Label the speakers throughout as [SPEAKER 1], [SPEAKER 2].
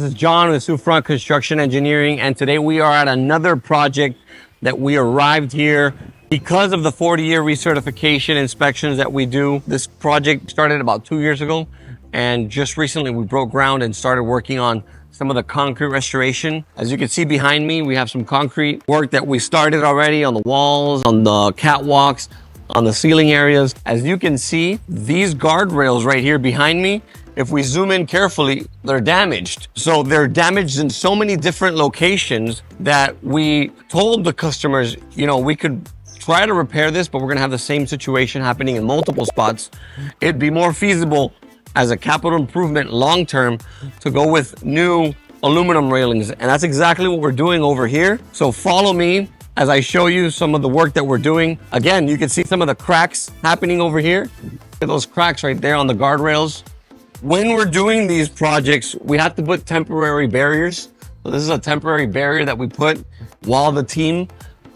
[SPEAKER 1] is John with Sioux Front Construction Engineering, and today we are at another project that we arrived here because of the 40-year recertification inspections that we do. This project started about 2 years ago, and just recently we broke ground and started working on some of the concrete restoration. As you can see behind me, we have some concrete work that we started already on the walls, on the catwalks, on the ceiling areas. As you can see, these guardrails right here behind me, if we zoom in carefully, they're damaged. So they're damaged in so many different locations that we told the customers, you know, we could try to repair this, but we're gonna have the same situation happening in multiple spots. It'd be more feasible as a capital improvement long-term to go with new aluminum railings. And that's exactly what we're doing over here. So follow me as I show you some of the work that we're doing. Again, you can see some of the cracks happening over here. Look at those cracks right there on the guardrails. When we're doing these projects, we have to put temporary barriers. So this is a temporary barrier that we put while the team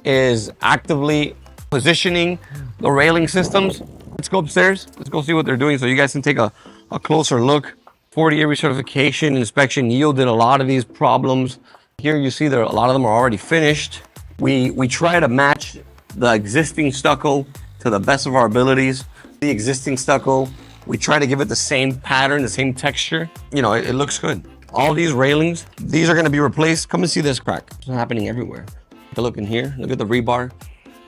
[SPEAKER 1] is actively positioning the railing systems. Let's go upstairs. Let's go see what they're doing so you guys can take a closer look. 40-year recertification inspection yielded a lot of these problems. Here you see there, a lot of them are already finished. We try to match the existing stucco to the best of our abilities. The existing stucco, we try to give it the same pattern, the same texture. You know, it looks good. All these railings, these are gonna be replaced. Come and see this crack. It's happening everywhere. Take a look in here. Look at the rebar,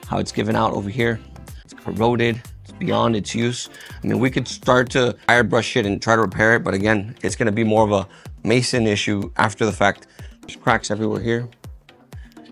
[SPEAKER 1] how it's given out over here. It's corroded, it's beyond its use. I mean, we could start to airbrush it and try to repair it, but again, it's gonna be more of a mason issue after the fact. There's cracks everywhere here.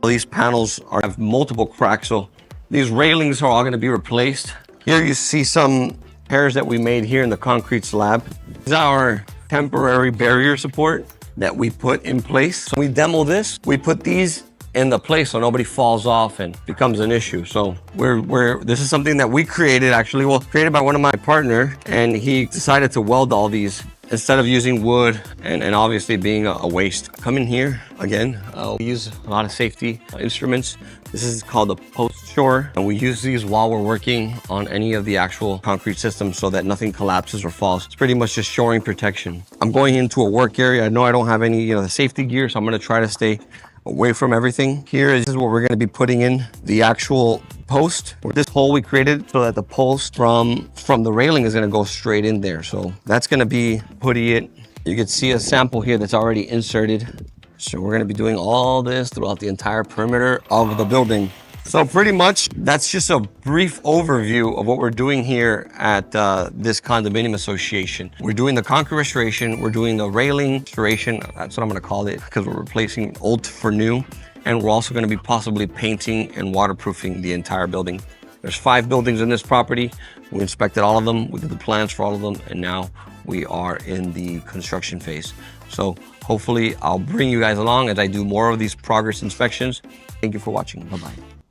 [SPEAKER 1] These panels have multiple cracks, so these railings are all gonna be replaced. Here you see some repairs that we made here in the concrete slab. This is our temporary barrier support that we put in place. So we demo this, we put these in the place so nobody falls off and becomes an issue. So this is something that we created, actually, well, created by one of my partner, and he decided to weld all these instead of using wood and obviously being a waste. Come in here again. We use a lot of safety instruments. This is called a post shore, and we use these while we're working on any of the actual concrete systems so that nothing collapses or falls. It's pretty much just shoring protection. I'm going into a work area. I know I don't have any, the safety gear, so I'm gonna try to stay away from everything. Here is where we're gonna be putting in the actual post. This hole we created so that the post from the railing is gonna go straight in there. So that's gonna be putty it. You can see a sample here that's already inserted. So we're gonna be doing all this throughout the entire perimeter of the building. So pretty much that's just a brief overview of what we're doing here at this condominium association. We're doing the concrete restoration, we're doing the railing restoration, that's what I'm gonna call it, because we're replacing old for new. And we're also gonna be possibly painting and waterproofing the entire building. There's 5 buildings in this property. We inspected all of them, we did the plans for all of them, and now we are in the construction phase. So hopefully I'll bring you guys along as I do more of these progress inspections. Thank you for watching, bye-bye.